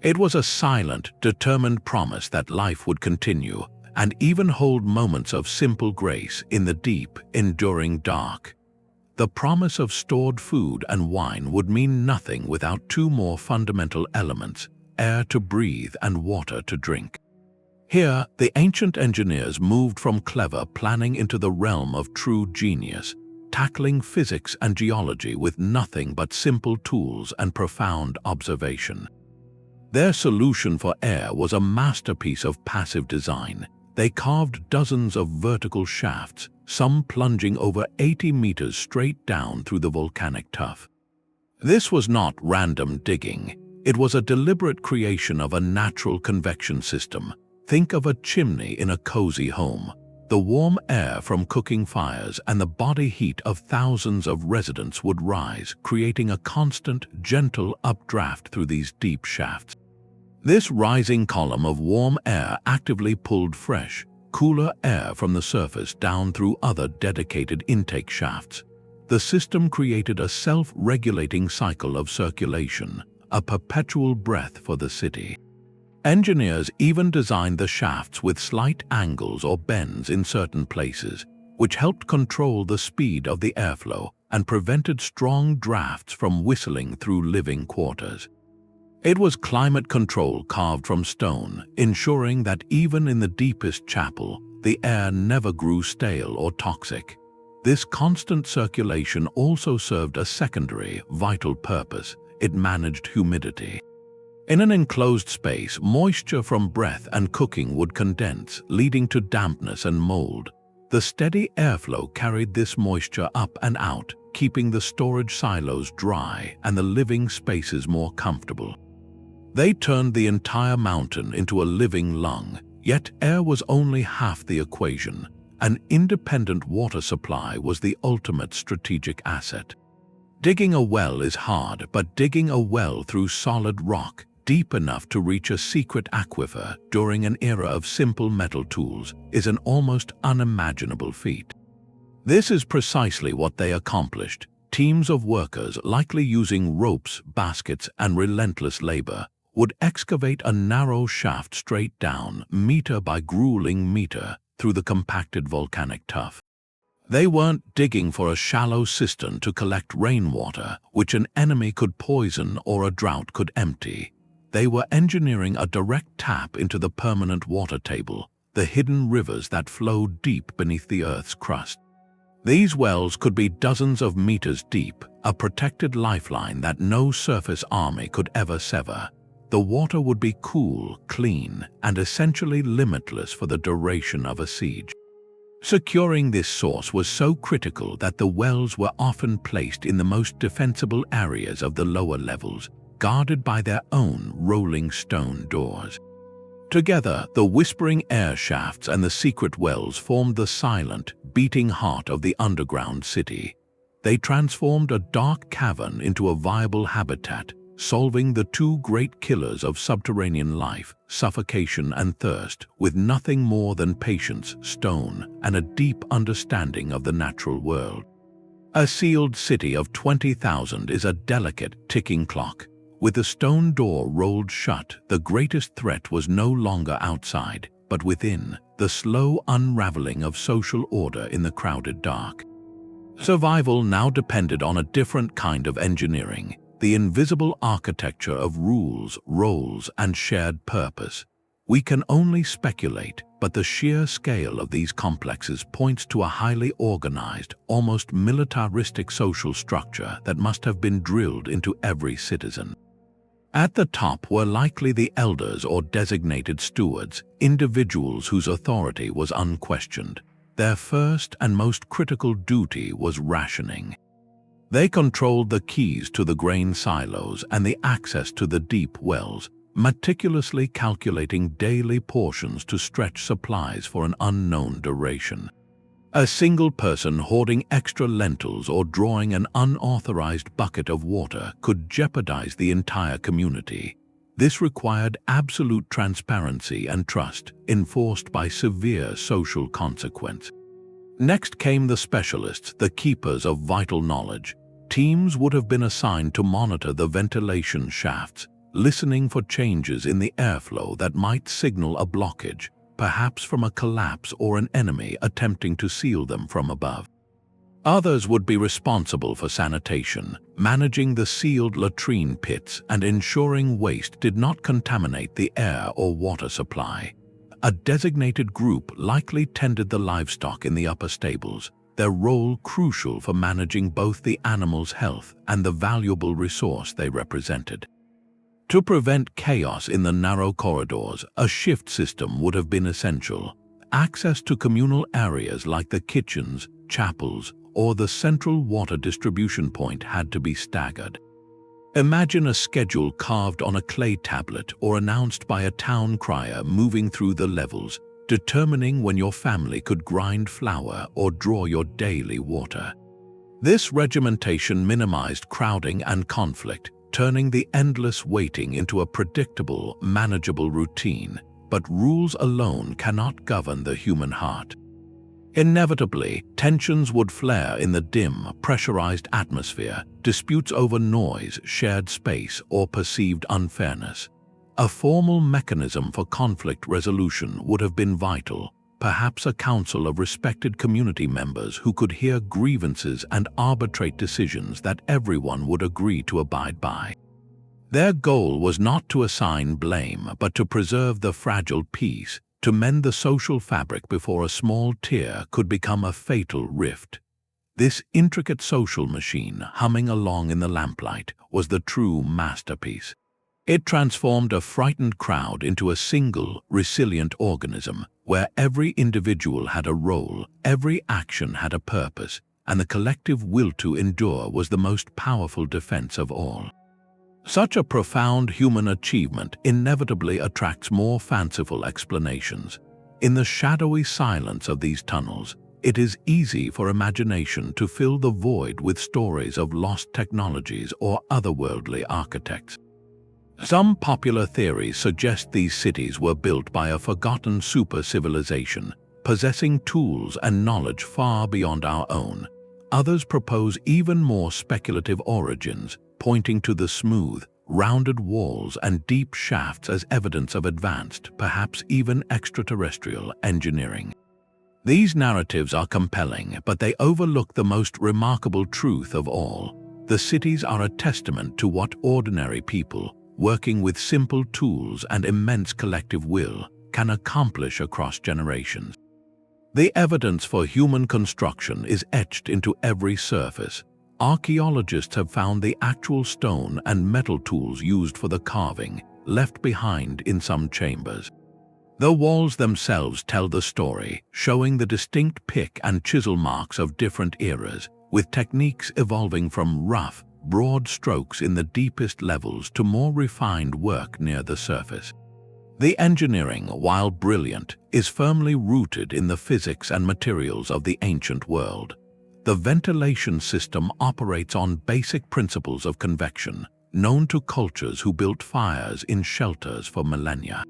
It was a silent, determined promise that life would continue and even hold moments of simple grace in the deep, enduring dark. The promise of stored food and wine would mean nothing without two more fundamental elements: air to breathe and water to drink. Here, the ancient engineers moved from clever planning into the realm of true genius, tackling physics and geology with nothing but simple tools and profound observation. Their solution for air was a masterpiece of passive design. They carved dozens of vertical shafts, some plunging over 80 meters straight down through the volcanic tuff. This was not random digging. It was a deliberate creation of a natural convection system. Think of a chimney in a cozy home. The warm air from cooking fires and the body heat of thousands of residents would rise, creating a constant, gentle updraft through these deep shafts. This rising column of warm air actively pulled fresh, cooler air from the surface down through other dedicated intake shafts. The system created a self-regulating cycle of circulation, a perpetual breath for the city. Engineers even designed the shafts with slight angles or bends in certain places, which helped control the speed of the airflow and prevented strong drafts from whistling through living quarters. It was climate control carved from stone, ensuring that even in the deepest chapel, the air never grew stale or toxic. This constant circulation also served a secondary, vital purpose. It managed humidity. In an enclosed space, moisture from breath and cooking would condense, leading to dampness and mold. The steady airflow carried this moisture up and out, keeping the storage silos dry and the living spaces more comfortable. They turned the entire mountain into a living lung, yet air was only half the equation. An independent water supply was the ultimate strategic asset. Digging a well is hard, but digging a well through solid rock, deep enough to reach a secret aquifer during an era of simple metal tools, is an almost unimaginable feat. This is precisely what they accomplished. Teams of workers, likely using ropes, baskets, and relentless labor, would excavate a narrow shaft straight down, meter by grueling meter, through the compacted volcanic tuff. They weren't digging for a shallow cistern to collect rainwater, which an enemy could poison or a drought could empty. They were engineering a direct tap into the permanent water table, the hidden rivers that flow deep beneath the Earth's crust. These wells could be dozens of meters deep, a protected lifeline that no surface army could ever sever. The water would be cool, clean, and essentially limitless for the duration of a siege. Securing this source was so critical that the wells were often placed in the most defensible areas of the lower levels, guarded by their own rolling stone doors. Together, the whispering air shafts and the secret wells formed the silent, beating heart of the underground city. They transformed a dark cavern into a viable habitat, solving the two great killers of subterranean life, suffocation and thirst, with nothing more than patience, stone, and a deep understanding of the natural world. A sealed city of 20,000 is a delicate, ticking clock. With the stone door rolled shut, the greatest threat was no longer outside, but within, the slow unraveling of social order in the crowded dark. Survival now depended on a different kind of engineering, the invisible architecture of rules, roles, and shared purpose. We can only speculate, but the sheer scale of these complexes points to a highly organized, almost militaristic social structure that must have been drilled into every citizen. At the top were likely the elders or designated stewards, individuals whose authority was unquestioned. Their first and most critical duty was rationing. They controlled the keys to the grain silos and the access to the deep wells, meticulously calculating daily portions to stretch supplies for an unknown duration. A single person hoarding extra lentils or drawing an unauthorized bucket of water could jeopardize the entire community. This required absolute transparency and trust, enforced by severe social consequence. Next came the specialists, the keepers of vital knowledge. Teams would have been assigned to monitor the ventilation shafts, listening for changes in the airflow that might signal a blockage, perhaps from a collapse or an enemy attempting to seal them from above. Others would be responsible for sanitation, managing the sealed latrine pits and ensuring waste did not contaminate the air or water supply. A designated group likely tended the livestock in the upper stables, their role crucial for managing both the animals' health and the valuable resource they represented. To prevent chaos in the narrow corridors, a shift system would have been essential. Access to communal areas like the kitchens, chapels, or the central water distribution point had to be staggered. Imagine a schedule carved on a clay tablet or announced by a town crier moving through the levels, determining when your family could grind flour or draw your daily water. This regimentation minimized crowding and conflict, turning the endless waiting into a predictable, manageable routine. But rules alone cannot govern the human heart. Inevitably, tensions would flare in the dim, pressurized atmosphere, disputes over noise, shared space, or perceived unfairness. A formal mechanism for conflict resolution would have been vital, perhaps a council of respected community members who could hear grievances and arbitrate decisions that everyone would agree to abide by. Their goal was not to assign blame, but to preserve the fragile peace, to mend the social fabric before a small tear could become a fatal rift. This intricate social machine, humming along in the lamplight, was the true masterpiece. It transformed a frightened crowd into a single, resilient organism, where every individual had a role, every action had a purpose, and the collective will to endure was the most powerful defense of all. Such a profound human achievement inevitably attracts more fanciful explanations. In the shadowy silence of these tunnels, it is easy for imagination to fill the void with stories of lost technologies or otherworldly architects. Some popular theories suggest these cities were built by a forgotten super-civilization, possessing tools and knowledge far beyond our own. Others propose even more speculative origins, pointing to the smooth, rounded walls and deep shafts as evidence of advanced, perhaps even extraterrestrial, engineering. These narratives are compelling, but they overlook the most remarkable truth of all. The cities are a testament to what ordinary people, working with simple tools and immense collective will, can accomplish across generations. The evidence for human construction is etched into every surface. Archaeologists have found the actual stone and metal tools used for the carving, left behind in some chambers. The walls themselves tell the story, showing the distinct pick and chisel marks of different eras, with techniques evolving from rough, broad strokes in the deepest levels to more refined work near the surface. The engineering, while brilliant, is firmly rooted in the physics and materials of the ancient world. The ventilation system operates on basic principles of convection, known to cultures who built fires in shelters for millennia.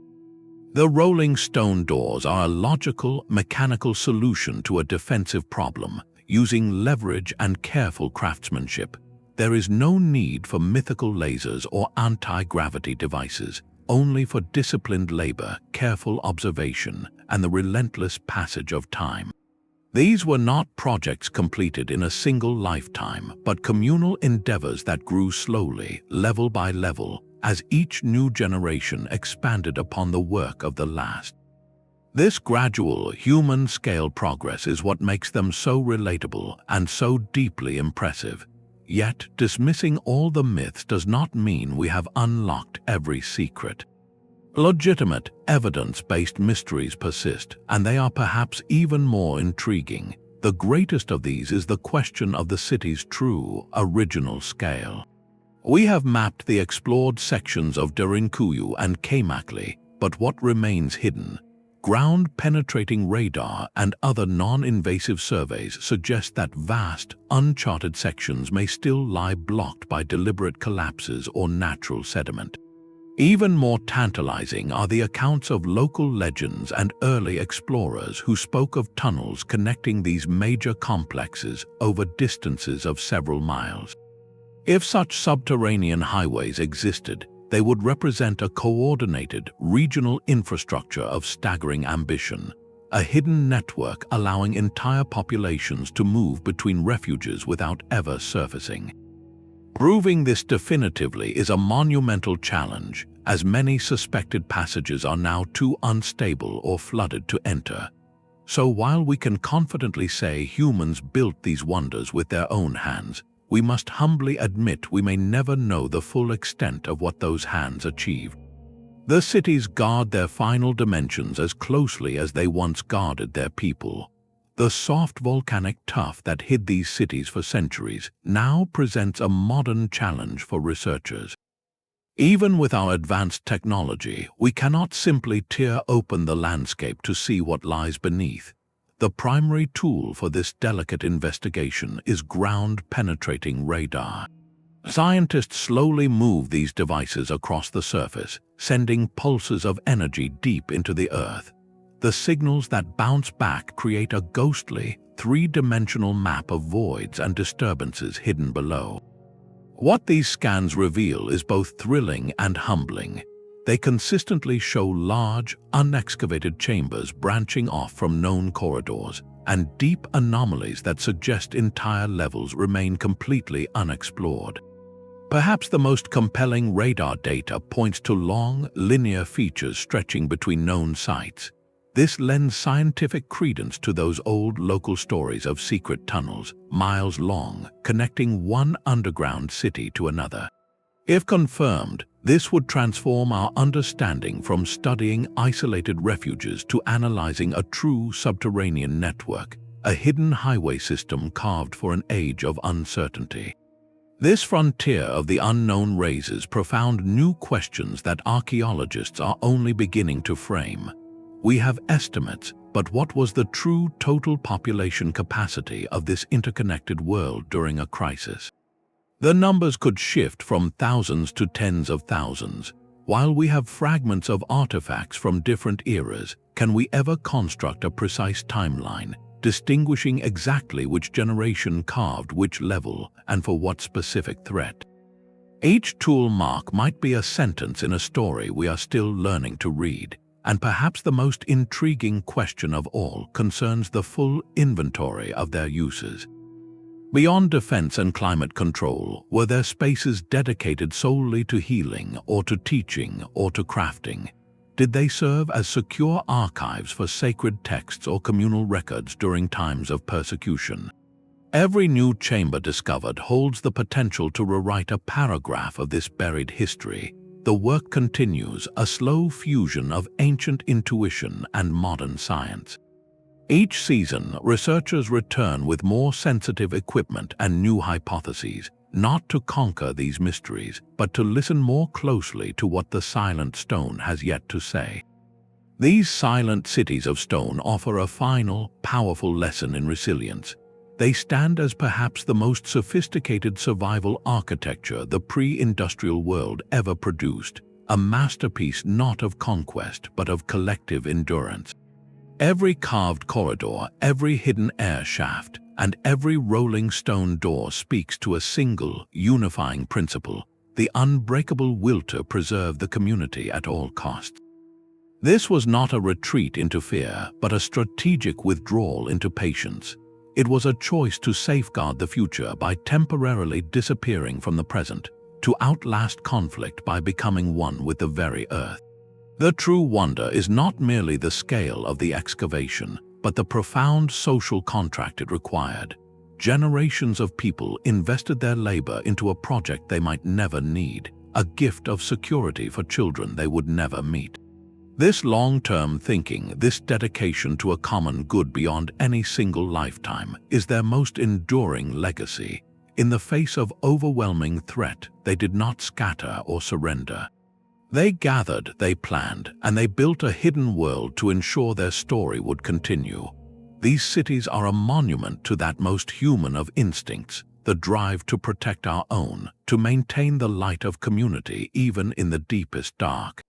The rolling stone doors are a logical, mechanical solution to a defensive problem, using leverage and careful craftsmanship. There is no need for mythical lasers or anti-gravity devices, only for disciplined labor, careful observation, and the relentless passage of time. These were not projects completed in a single lifetime, but communal endeavors that grew slowly, level by level, as each new generation expanded upon the work of the last. This gradual, human-scale progress is what makes them so relatable and so deeply impressive. Yet, dismissing all the myths does not mean we have unlocked every secret. Legitimate, evidence-based mysteries persist, and they are perhaps even more intriguing. The greatest of these is the question of the city's true, original scale. We have mapped the explored sections of Derinkuyu and Kaymakli, but what remains hidden? Ground-penetrating radar and other non-invasive surveys suggest that vast, uncharted sections may still lie blocked by deliberate collapses or natural sediment. Even more tantalizing are the accounts of local legends and early explorers who spoke of tunnels connecting these major complexes over distances of several miles. If such subterranean highways existed, they would represent a coordinated, regional infrastructure of staggering ambition, a hidden network allowing entire populations to move between refuges without ever surfacing. Proving this definitively is a monumental challenge, as many suspected passages are now too unstable or flooded to enter. So while we can confidently say humans built these wonders with their own hands, we must humbly admit we may never know the full extent of what those hands achieved. The cities guard their final dimensions as closely as they once guarded their people. The soft volcanic tuff that hid these cities for centuries now presents a modern challenge for researchers. Even with our advanced technology, we cannot simply tear open the landscape to see what lies beneath. The primary tool for this delicate investigation is ground-penetrating radar. Scientists slowly move these devices across the surface, sending pulses of energy deep into the earth. The signals that bounce back create a ghostly, three-dimensional map of voids and disturbances hidden below. What these scans reveal is both thrilling and humbling. They consistently show large, unexcavated chambers branching off from known corridors, and deep anomalies that suggest entire levels remain completely unexplored. Perhaps the most compelling radar data points to long, linear features stretching between known sites. This lends scientific credence to those old local stories of secret tunnels, miles long, connecting one underground city to another. If confirmed, this would transform our understanding from studying isolated refuges to analyzing a true subterranean network, a hidden highway system carved for an age of uncertainty. This frontier of the unknown raises profound new questions that archaeologists are only beginning to frame. We have estimates, but what was the true total population capacity of this interconnected world during a crisis? The numbers could shift from thousands to tens of thousands. While we have fragments of artifacts from different eras, can we ever construct a precise timeline, distinguishing exactly which generation carved which level and for what specific threat? Each tool mark might be a sentence in a story we are still learning to read, and perhaps the most intriguing question of all concerns the full inventory of their uses. Beyond defense and climate control, were there spaces dedicated solely to healing or to teaching or to crafting? Did they serve as secure archives for sacred texts or communal records during times of persecution? Every new chamber discovered holds the potential to rewrite a paragraph of this buried history. The work continues, a slow fusion of ancient intuition and modern science. Each season, researchers return with more sensitive equipment and new hypotheses, not to conquer these mysteries, but to listen more closely to what the silent stone has yet to say. These silent cities of stone offer a final, powerful lesson in resilience. They stand as perhaps the most sophisticated survival architecture the pre-industrial world ever produced, a masterpiece not of conquest but of collective endurance. Every carved corridor, every hidden air shaft, and every rolling stone door speaks to a single, unifying principle: the unbreakable will to preserve the community at all costs. This was not a retreat into fear, but a strategic withdrawal into patience. It was a choice to safeguard the future by temporarily disappearing from the present, to outlast conflict by becoming one with the very earth. The true wonder is not merely the scale of the excavation, but the profound social contract it required. Generations of people invested their labor into a project they might never need, a gift of security for children they would never meet. This long-term thinking, this dedication to a common good beyond any single lifetime, is their most enduring legacy. In the face of overwhelming threat, they did not scatter or surrender. They gathered, they planned, and they built a hidden world to ensure their story would continue. These cities are a monument to that most human of instincts, the drive to protect our own, to maintain the light of community even in the deepest dark.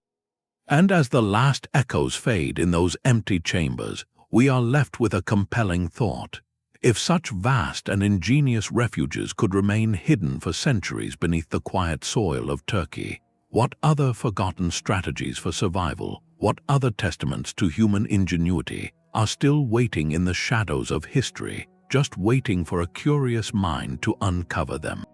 And as the last echoes fade in those empty chambers, we are left with a compelling thought. If such vast and ingenious refuges could remain hidden for centuries beneath the quiet soil of Turkey, what other forgotten strategies for survival, what other testaments to human ingenuity are still waiting in the shadows of history, just waiting for a curious mind to uncover them?